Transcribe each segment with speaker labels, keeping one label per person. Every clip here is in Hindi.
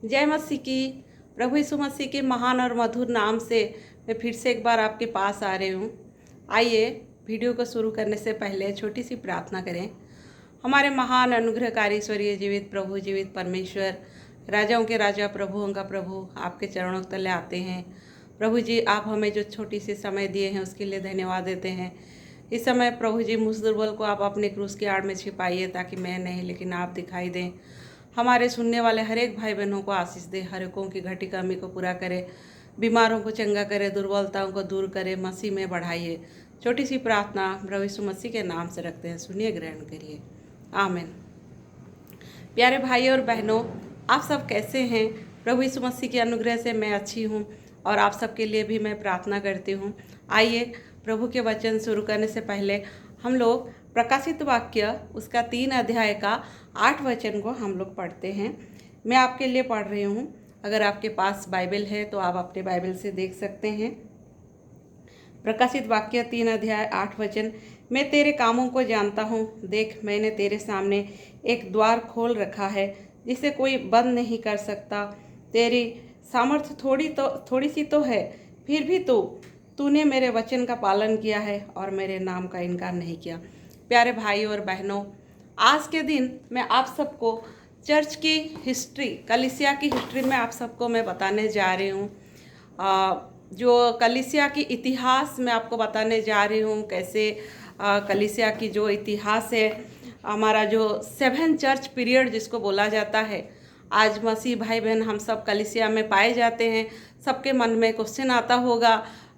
Speaker 1: जय मसीह की। प्रभु यीशु मसीह के महान और मधुर नाम से मैं फिर से एक बार आपके पास आ रही हूँ। आइए वीडियो को शुरू करने से पहले छोटी सी प्रार्थना करें। हमारे महान अनुग्रहकारी ईश्वरीय जीवित प्रभु, जीवित परमेश्वर, राजाओं के राजा, प्रभुओं का प्रभु, आपके चरणों तले आते हैं। प्रभु जी, आप हमें जो छोटी सी समय दिए हैं उसके लिए धन्यवाद देते हैं। इस समय प्रभु जी, मुझ दुर्बल को आप अपने क्रूस की आड़ में छिपाइए, ताकि मैं नहीं लेकिन आप दिखाई दें। हमारे सुनने वाले हर एक भाई बहनों को आशीष दे, हर एकों की घटी कमी को पूरा करे, बीमारों को चंगा करे, दुर्बलताओं को दूर करे, मसीह में बढ़ाइए। छोटी सी प्रार्थना प्रभु यीशु मसीह के नाम से रखते हैं, सुनिए, ग्रहण करिए। आमीन। प्यारे भाई और बहनों, आप सब कैसे हैं? प्रभु यीशु मसीह के अनुग्रह से मैं अच्छी हूँ और आप सबके लिए भी मैं प्रार्थना करती हूँ। आइए प्रभु के वचन शुरू करने से पहले हम लोग प्रकाशित वाक्य उसका 3 अध्याय का 8 वचन को हम लोग पढ़ते हैं। मैं आपके लिए पढ़ रही हूँ। अगर आपके पास बाइबल है तो आप अपने बाइबल से देख सकते हैं। प्रकाशित वाक्य 3 अध्याय 8 वचन। मैं तेरे कामों को जानता हूँ, देख मैंने तेरे सामने एक द्वार खोल रखा है जिसे कोई बंद नहीं कर सकता। तेरी सामर्थ्य थोड़ी सी तो है, फिर भी तूने मेरे वचन का पालन किया है और मेरे नाम का इनकार नहीं किया। प्यारे भाई और बहनों, आज के दिन मैं आप सबको चर्च की हिस्ट्री, कलीसिया की हिस्ट्री में आप सबको मैं बताने जा रही हूँ। जो कलीसिया की इतिहास मैं आपको बताने जा रही हूँ। कैसे कलीसिया की जो इतिहास है, हमारा जो 7 चर्च पीरियड जिसको बोला जाता है। आज मसीह भाई बहन हम सब कलीसिया में पाए जाते हैं। सबके मन में क्वेश्चन आता होगा,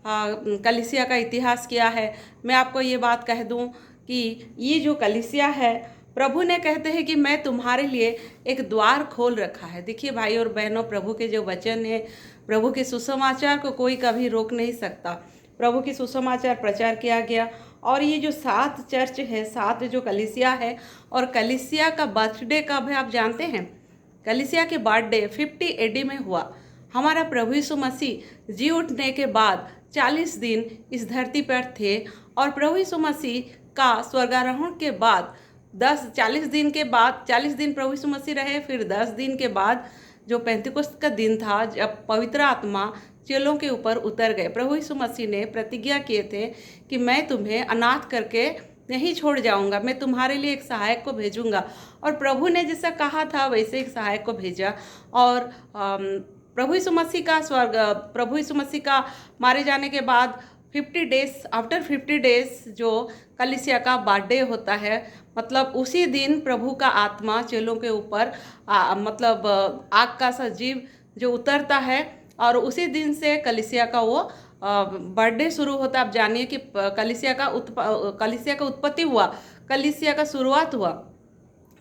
Speaker 1: कलीसिया का इतिहास क्या है। मैं आपको ये बात कह दूं कि ये जो कलीसिया है, प्रभु ने कहते हैं कि मैं तुम्हारे लिए एक द्वार खोल रखा है। देखिए भाई और बहनों, प्रभु के जो वचन है, प्रभु के सुसमाचार को कोई कभी रोक नहीं सकता। प्रभु की सुसमाचार प्रचार किया गया और ये जो 7 चर्च है, 7 जो कलीसिया है, और कलीसिया का बर्थडे कब है आप जानते हैं? कलीसिया के बर्थडे 50 एडी में हुआ। हमारा प्रभु यीशु मसीह जी उठने के बाद 40 दिन इस धरती पर थे और प्रभु यीशु मसीह का स्वर्गारोहण के बाद 40 दिन के बाद 40 दिन प्रभु यीशु मसीह रहे। फिर 10 दिन के बाद जो पेंतिकुस्त का दिन था, जब पवित्र आत्मा चेलों के ऊपर उतर गए, प्रभु यीशु मसीह ने प्रतिज्ञा किए थे कि मैं तुम्हें अनाथ करके नहीं छोड़ जाऊंगा, मैं तुम्हारे लिए एक सहायक को भेजूंगा। और प्रभु ने जैसा कहा था वैसे एक सहायक को भेजा। और प्रभु यीशु मसीह का मारे जाने के बाद 50 डेज, आफ्टर 50 डेज जो कलीसिया का बर्थडे होता है, मतलब उसी दिन प्रभु का आत्मा चेलों के ऊपर मतलब आग का सा जीव जो उतरता है, और उसी दिन से कलीसिया का वो बर्थडे शुरू होता है। आप जानिए कि कलीसिया का उत्पत्ति हुआ, कलीसिया का शुरुआत हुआ।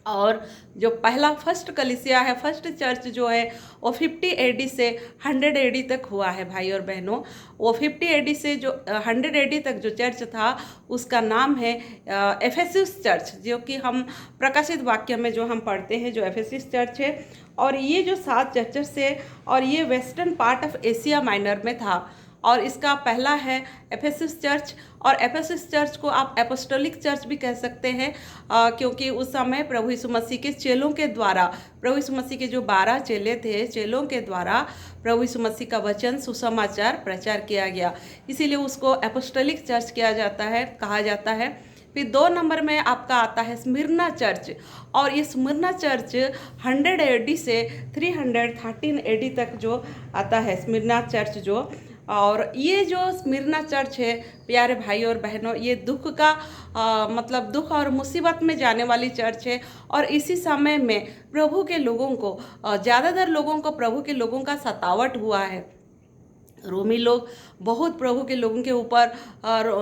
Speaker 1: और जो पहला फर्स्ट कलीसिया है, फर्स्ट चर्च जो है, वो 50 एडी से 100 एडी तक हुआ है भाई और बहनों। वो 50 एडी से जो 100 एडी तक जो चर्च था, उसका नाम है एफेसस चर्च, जो कि हम प्रकाशित वाक्य में जो हम पढ़ते हैं, जो एफेसस चर्च है। और ये जो 7 चर्चेस है, और ये western part of Asia minor में था। और इसका पहला है एफेसस चर्च, और एफेसस चर्च को आप एपोस्टोलिक चर्च भी कह सकते हैं, क्योंकि उस समय प्रभु यीशु मसीह के चेलों के द्वारा, प्रभु यीशु मसीह के जो 12 चेले थे, चेलों के द्वारा प्रभु यीशु मसीह का वचन, सुसमाचार प्रचार किया गया, इसीलिए उसको एपोस्टोलिक चर्च किया जाता है, कहा जाता है। फिर 2 नंबर में आपका आता है स्मिर्ना चर्च, और ये स्मिर्ना चर्च 100 एडी से 313 एडी तक जो आता है स्मिर्ना चर्च जो। और ये जो स्मिर्ना चर्च है प्यारे भाई और बहनों, ये दुख का मतलब दुख और मुसीबत में जाने वाली चर्च है। और इसी समय में प्रभु के लोगों को, ज़्यादातर लोगों को, प्रभु के लोगों का सतावट हुआ है। रोमी लोग बहुत प्रभु के लोगों के ऊपर,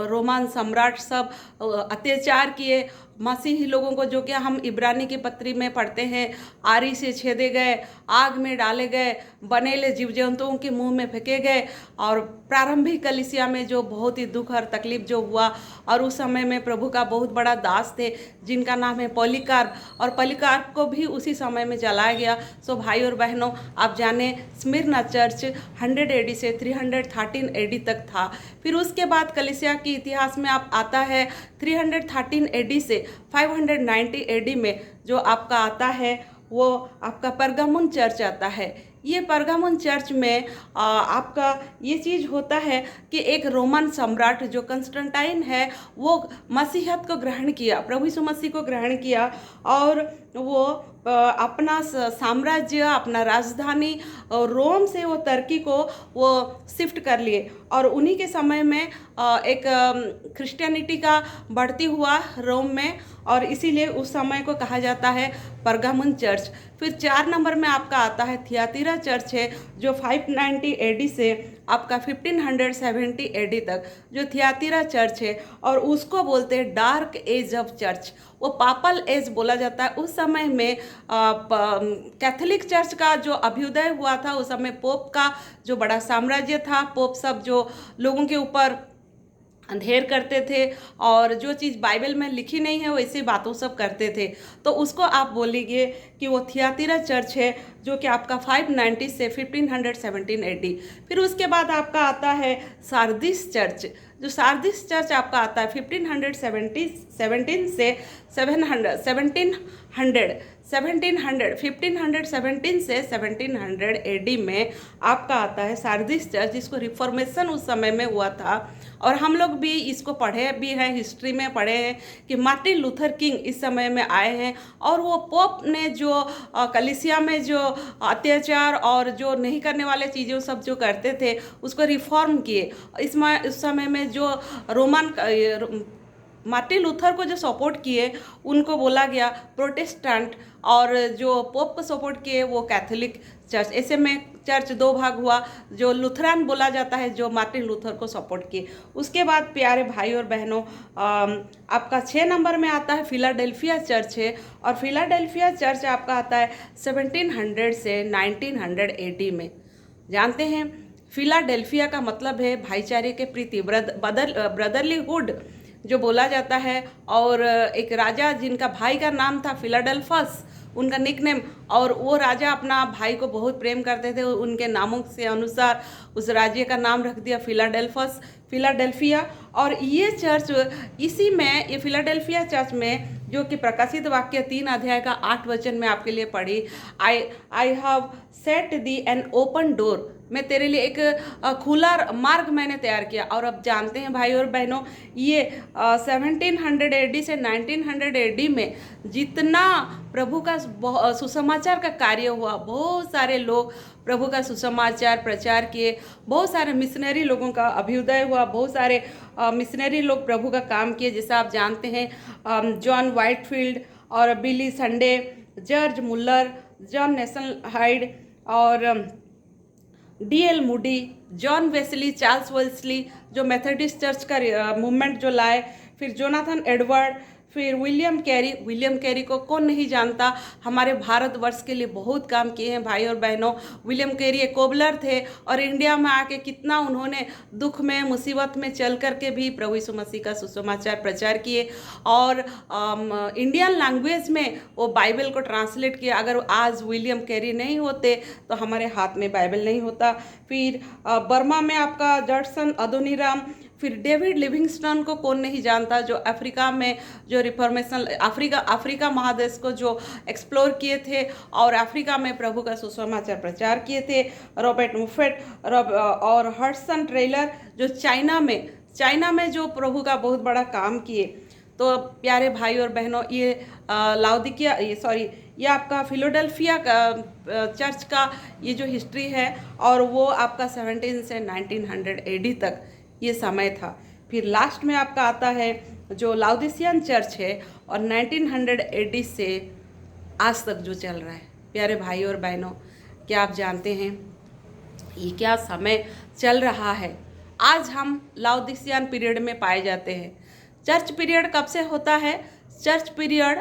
Speaker 1: रोमन सम्राट सब अत्याचार किए। मसीही लोगों को, जो कि हम इब्रानी की पत्री में पढ़ते हैं, आरी से छेदे गए, आग में डाले गए, बनेले जीव जंतुओं के मुंह में फेंके गए। और प्रारंभिक कलीसिया में जो बहुत ही दुख और तकलीफ जो हुआ, और उस समय में प्रभु का बहुत बड़ा दास थे जिनका नाम है पॉलीकार्प, और पॉलीकार्प को भी उसी समय में जलाया गया। सो भाई और बहनों, आप जाने स्मिर्ना चर्च 100 एडी से 313 एडी तक था। फिर उसके बाद कलीसिया के इतिहास में आप आता है 313 एडी से 590 एडी में जो आपका आता है, वो आपका परगामुन चर्च आता है। ये परगामन चर्च में आपका ये चीज़ होता है कि एक रोमन सम्राट जो कंस्टेंटाइन है वो मसीहत को ग्रहण किया, प्रभु यीशु मसीह को ग्रहण किया और वो अपना साम्राज्य, अपना राजधानी रोम से वो तुर्की को वो शिफ्ट कर लिए। और उन्हीं के समय में एक क्रिश्चियनिटी का बढ़ती हुआ रोम में, और इसीलिए उस समय को कहा जाता है परगामन चर्च। फिर 4 नंबर में आपका आता है थियातीरा चर्च है, जो 590 एडी से आपका 1570 एडी तक जो थियातीरा चर्च है, और उसको बोलते हैं डार्क एज ऑफ चर्च। वो पापल एज बोला जाता है। उस समय में कैथोलिक चर्च का जो अभ्युदय हुआ था, उस समय पोप का जो बड़ा साम्राज्य था, पोप सब जो लोगों के ऊपर अंधेर करते थे और जो चीज़ बाइबल में लिखी नहीं है वैसी बातों सब करते थे, तो उसको आप बोलिए कि वो थियातीरा चर्च है, जो कि आपका 590 से 1517 एडी। फिर उसके बाद आपका आता है सारदीस चर्च, जो सारदीस चर्च आपका आता है 1517 से 1517 से 1700 एडी में आपका आता है सारदीस चर्च, जिसको रिफॉर्मेशन उस समय में हुआ था। और हम लोग भी इसको पढ़े भी हैं, हिस्ट्री में पढ़े हैं कि मार्टिन लूथर किंग इस समय में आए हैं और वो पोप ने जो कलीसिया में जो अत्याचार और जो नहीं करने वाले चीज़ें सब जो करते थे उसको रिफॉर्म किए। उस समय में जो रोमन मार्टिन लूथर को जो सपोर्ट किए उनको बोला गया प्रोटेस्टेंट, और जो पोप को सपोर्ट किए वो कैथोलिक चर्च। ऐसे में चर्च 2 भाग हुआ, जो लुथरन बोला जाता है, जो मार्टिन लूथर को सपोर्ट किए। उसके बाद प्यारे भाई और बहनों, आपका 6 नंबर में आता है फिलाडेल्फिया चर्च है, और फिलाडेल्फिया चर्च आपका आता है 1700 से 1900 एडी में। जानते हैं फिलाडेल्फिया का मतलब है भाईचारे के प्रति, ब्रदरलीहुड जो बोला जाता है। और एक राजा जिनका भाई का नाम था फिलाडेल्फस, उनका निकनेम, और वो राजा अपना भाई को बहुत प्रेम करते थे, उनके नामों से अनुसार उस राज्य का नाम रख दिया फिलाडेल्फिया। और ये चर्च इसी में, ये फिलाडेल्फिया चर्च में, जो कि प्रकाशित वाक्य 3 अध्याय का 8 वचन में आपके लिए पढ़ी, I have set the an open door, मैं तेरे लिए एक खुला मार्ग मैंने तैयार किया। और अब जानते हैं भाई और बहनों, ये 1700 एडी से 1900 एडी में जितना प्रभु का सुसमाचार का कार्य हुआ, बहुत सारे लोग प्रभु का सुसमाचार प्रचार किए, बहुत सारे मिशनरी लोगों का अभ्युदय हुआ, बहुत सारे मिशनरी लोग प्रभु का काम किए। जैसा आप जानते हैं जॉन वाइटफील्ड और Billy Sunday, George Muller, John Nation Hyde और D.L. Moody, John Wesley, Charles Wesley जो मेथोडिस्ट चर्च का मूवमेंट जो लाए, फिर जोनाथन एडवर्ड, फिर विलियम कैरी को कौन नहीं जानता, हमारे भारतवर्ष के लिए बहुत काम किए हैं भाई और बहनों। विलियम कैरी एक कोबलर थे और इंडिया में आके कितना उन्होंने दुख में मुसीबत में चल करके भी प्रभु यीशु मसीह का सुसमाचार प्रचार किए, और इंडियन लैंग्वेज में वो बाइबल को ट्रांसलेट किया। अगर आज विलियम कैरी नहीं होते तो हमारे हाथ में बाइबल नहीं होता। फिर बर्मा में आपका जॉर्जसन अदोनीराम, फिर डेविड लिविंगस्टन को कौन नहीं जानता, जो अफ्रीका में जो रिफॉर्मेशन, अफ्रीका महादेश को जो एक्सप्लोर किए थे और अफ्रीका में प्रभु का सुसमाचार प्रचार किए थे। रॉबर्ट मुफेट और हडसन ट्रेलर जो चाइना में जो प्रभु का बहुत बड़ा काम किए। तो प्यारे भाई और बहनों, ये आपका फिलाडेल्फिया का चर्च का ये जो हिस्ट्री है, और वो आपका 17 से 1900 एडी तक ये समय था। फिर लास्ट में आपका आता है जो लाउदिसियन चर्च है, और 1900 एडी से आज तक जो चल रहा है। प्यारे भाई और बहनों, क्या आप जानते हैं ये क्या समय चल रहा है? आज हम लाउदिसियन पीरियड में पाए जाते हैं। चर्च पीरियड कब से होता है? चर्च पीरियड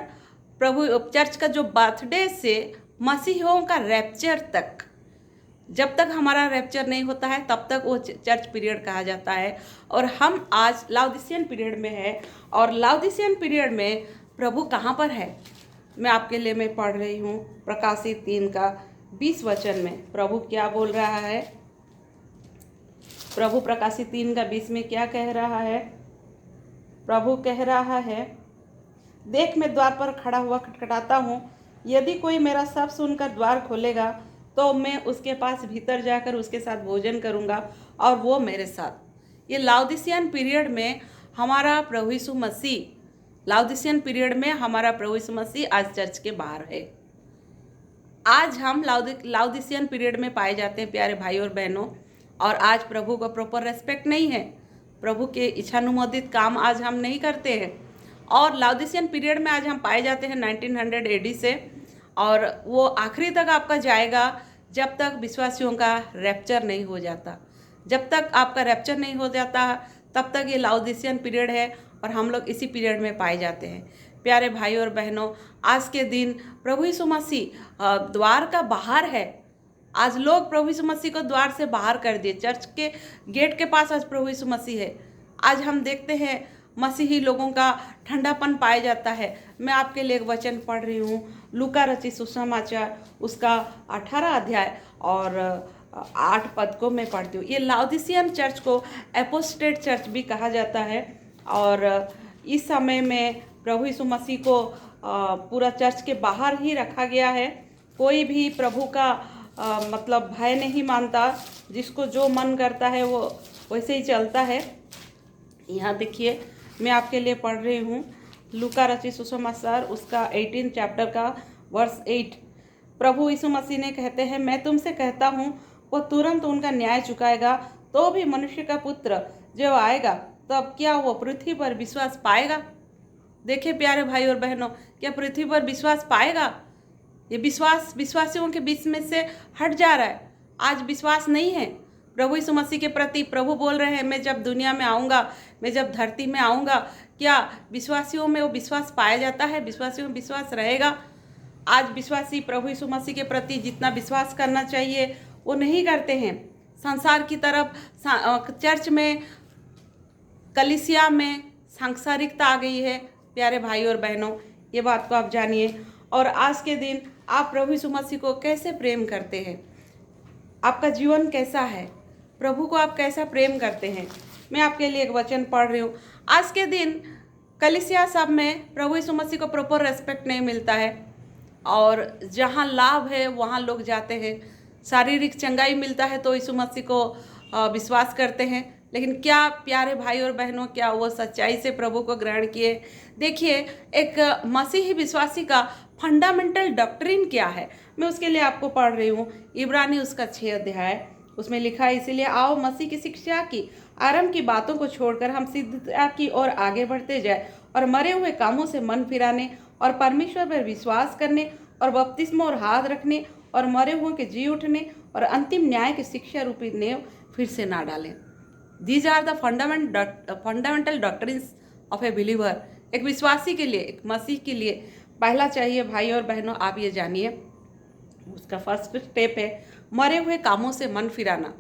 Speaker 1: चर्च का जो बर्थडे से मसीहों का रैप्चर तक, जब तक हमारा रैप्चर नहीं होता है तब तक वो चर्च पीरियड कहा जाता है। और हम आज लाउदिसियन पीरियड में है, और लाउदिसियन पीरियड में प्रभु कहाँ पर है? मैं आपके लिए मैं पढ़ रही हूँ प्रकाशित 3 का 20 वचन में। प्रभु क्या बोल रहा है? प्रभु प्रकाशित 3 का 20 में क्या कह रहा है? प्रभु कह रहा है, देख मैं द्वार पर खड़ा हुआ खटखटाता हूँ, यदि कोई मेरा शब्द सुनकर द्वार खोलेगा तो मैं उसके पास भीतर जाकर उसके साथ भोजन करूँगा और वो मेरे साथ। ये लाउदिसियन पीरियड में हमारा प्रभु यीशु मसीह, लाउदिसियन पीरियड में हमारा प्रभु यीशु मसीह आज चर्च के बाहर है। आज हम लाउदिसियन पीरियड में पाए जाते हैं प्यारे भाई और बहनों, और आज प्रभु को प्रॉपर रेस्पेक्ट नहीं है, प्रभु के इच्छानुमोदित काम आज हम नहीं करते हैं। और लाउदिसियन पीरियड में आज हम पाए जाते हैं 1900 AD से, और वो आखिरी तक आपका जाएगा जब तक विश्वासियों का रैप्चर नहीं हो जाता। जब तक आपका रैप्चर नहीं हो जाता तब तक ये लाउदिसियन पीरियड है, और हम लोग इसी पीरियड में पाए जाते हैं। प्यारे भाई और बहनों, आज के दिन प्रभु यीशु मसीह द्वार का बाहर है। आज लोग प्रभु यीशु मसीह को द्वार से बाहर कर दिए। चर्च के गेट के पास आज प्रभु यीशु मसीह है। आज हम देखते हैं मसीही लोगों का ठंडापन पाया जाता है। मैं आपके लिए एक वचन पढ़ रही हूँ, लूका रचित सुसमाचार उसका 18 अध्याय और 8 पद को मैं पढ़ती हूँ। ये लाउदिसियन चर्च को एपोस्टेट चर्च भी कहा जाता है, और इस समय में प्रभु यीशु मसीह को पूरा चर्च के बाहर ही रखा गया है। कोई भी प्रभु का मतलब भय नहीं मानता, जिसको जो मन करता है वो वैसे ही चलता है। यहाँ देखिए, मैं आपके लिए पढ़ रही हूँ लूका रचित सुसमाचार उसका 18 चैप्टर का वर्स 8। प्रभु यीशु मसीह ने कहते हैं, मैं तुमसे कहता हूँ वो तुरंत उनका न्याय चुकाएगा। तो भी मनुष्य का पुत्र जब आएगा तब क्या वो पृथ्वी पर विश्वास पाएगा? देखिए प्यारे भाई और बहनों, क्या पृथ्वी पर विश्वास पाएगा? ये विश्वास विश्वासियों के बीच में से हट जा रहा है। आज विश्वास नहीं है प्रभु यीशु मसीह के प्रति। प्रभु बोल रहे हैं, मैं जब दुनिया में आऊँगा, मैं जब धरती में आऊँगा, क्या विश्वासियों में वो विश्वास पाया जाता है? विश्वासियों में विश्वास रहेगा? आज विश्वासी प्रभु यीशु मसीह के प्रति जितना विश्वास करना चाहिए वो नहीं करते हैं। संसार की तरफ, चर्च में, कलीसिया में सांसारिकता आ गई है। प्यारे भाई और बहनों, ये बात को आप जानिए। और आज के दिन आप प्रभु यीशु मसीह को कैसे प्रेम करते हैं? आपका जीवन कैसा है? प्रभु को आप कैसा प्रेम करते हैं? मैं आपके लिए एक वचन पढ़ रही हूँ। आज के दिन कलीसिया सब में प्रभु यीशु मसीह को प्रॉपर रेस्पेक्ट नहीं मिलता है, और जहाँ लाभ है वहाँ लोग जाते हैं। शारीरिक चंगाई मिलता है तो यीशु मसीह को विश्वास करते हैं, लेकिन क्या प्यारे भाई और बहनों, क्या वो सच्चाई से प्रभु को ग्रहण किए? देखिए, एक मसीही विश्वासी का फंडामेंटल डॉक्ट्रिन क्या है, मैं उसके लिए आपको पढ़ रही हूँ। इब्रानी उसका 6 अध्याय, उसमें लिखा है, इसीलिए आओ मसीह की शिक्षा की आरंभ की बातों को छोड़कर हम सिद्धता की ओर आगे बढ़ते जाए, और मरे हुए कामों से मन फिराने और परमेश्वर पर विश्वास करने और बपतिस्मा और हाथ रखने और मरे हुए के जी उठने और अंतिम न्याय की शिक्षा रूपी नेव फिर से ना डालें। These are the fundamental doctrines of a believer. एक विश्वासी के लिए, एक मसीह के लिए पहला चाहिए भाई और बहनों, आप ये जानिए, उसका फर्स्ट स्टेप है मरे हुए कामों से मन फिराना।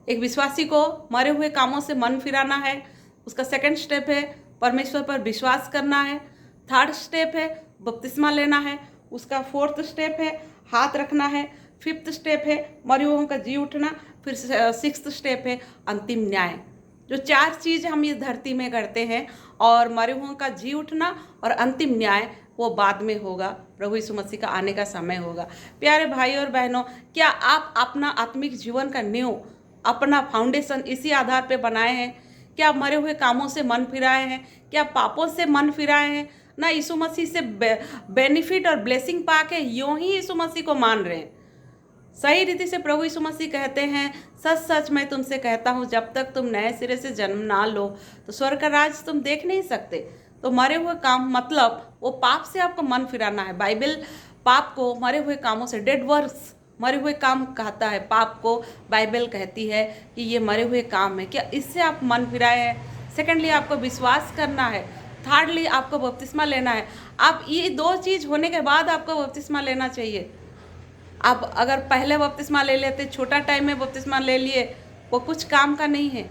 Speaker 1: एक विश्वासी को मरे हुए कामों से मन फिराना है। उसका सेकंड स्टेप है परमेश्वर पर विश्वास करना है। थर्ड स्टेप है बपतिस्मा लेना है। उसका फोर्थ स्टेप है हाथ रखना है। फिफ्थ स्टेप है मरे हुओं का जी उठना। फिर सिक्स्थ स्टेप है अंतिम न्याय। जो 4 चीज़ हम इस धरती में करते हैं, और मरे हुओं का जी उठना और अंतिम न्याय वो बाद में होगा, प्रभु यीशु मसीह का आने का समय होगा। प्यारे भाई और बहनों, क्या आप अपना आत्मिक जीवन का नींव, अपना फाउंडेशन इसी आधार पे बनाए हैं? क्या मरे हुए कामों से मन फिराए हैं? क्या पापों से मन फिराए हैं? ना यीशु मसीह से बेनिफिट और ब्लेसिंग पाके यूं ही यीशु मसीह को मान रहे हैं? सही रीति से प्रभु यीशु मसीह कहते हैं, सच सच मैं तुमसे कहता हूँ, जब तक तुम नए सिरे से जन्म ना लो तो स्वर्ग का राज तुम देख नहीं सकते। तो मरे हुए काम मतलब वो पाप से आपको मन फिराना है। बाइबल पाप को मरे हुए कामों से, डेड वर्क्स, मरे हुए काम कहता है। पाप को बाइबल कहती है कि ये मरे हुए काम है। क्या इससे आप मन फिराए हैं? सेकेंडली, आपको विश्वास करना है। थर्डली, आपको बपतिस्मा लेना है। आप ये 2 चीज़ होने के बाद आपको बपतिस्मा लेना चाहिए। आप अगर पहले बपतिस्मा ले लेते, छोटा टाइम में बपतिस्मा ले लिए, वो कुछ काम का नहीं है।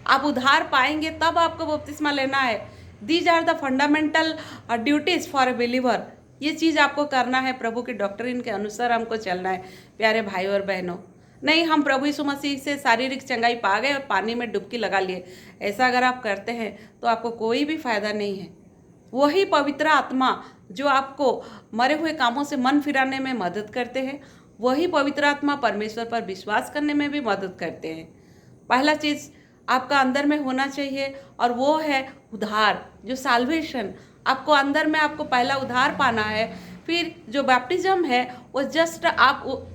Speaker 1: आप उद्धार पाएंगे तब आपको बपतिस्मा लेना है। These are the fundamental duties for a believer. ये चीज़ आपको करना है, प्रभु के डॉक्ट्रिन के अनुसार हमको चलना है। प्यारे भाई और बहनों, नहीं हम प्रभु यीशु मसीह से शारीरिक चंगाई पा गए और पानी में डुबकी लगा लिए, ऐसा अगर आप करते हैं तो आपको कोई भी फायदा नहीं है। वही पवित्र आत्मा जो आपको मरे हुए कामों से मन फिराने में मदद करते हैं, वही पवित्र आत्मा परमेश्वर पर विश्वास करने में भी मदद करते हैं। पहला चीज़ आपका अंदर में होना चाहिए और वो है उद्धार, जो साल्वेशन। आपको अंदर में आपको पहला उद्धार पाना है। फिर जो बैप्टिज्म है वो जस्ट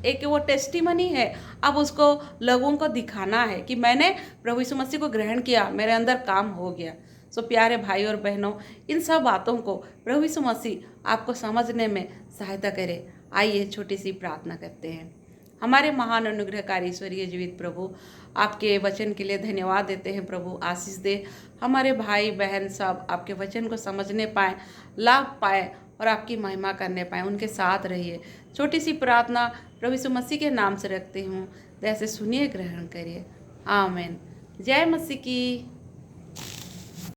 Speaker 1: एक वो टेस्टिमनी है, अब उसको लोगों को दिखाना है कि मैंने प्रभु यीशु मसीह को ग्रहण किया, मेरे अंदर काम हो गया। सो प्यारे भाई और बहनों, इन सब बातों को प्रभु यीशु मसीह आपको समझने में सहायता करे। आइए छोटी सी प्रार्थना करते हैं। हमारे महान अनुग्रहकारी ईश्वरीय जीवित प्रभु, आपके वचन के लिए धन्यवाद देते हैं। प्रभु आशीष दे, हमारे भाई बहन सब आपके वचन को समझने पाए, लाभ पाए और आपकी महिमा करने पाए। उनके साथ रहिए। छोटी सी प्रार्थना प्रभु यीशु मसीह के नाम से रखती हूँ, जैसे सुनिए, ग्रहण करिए। आमीन। जय मसीह की।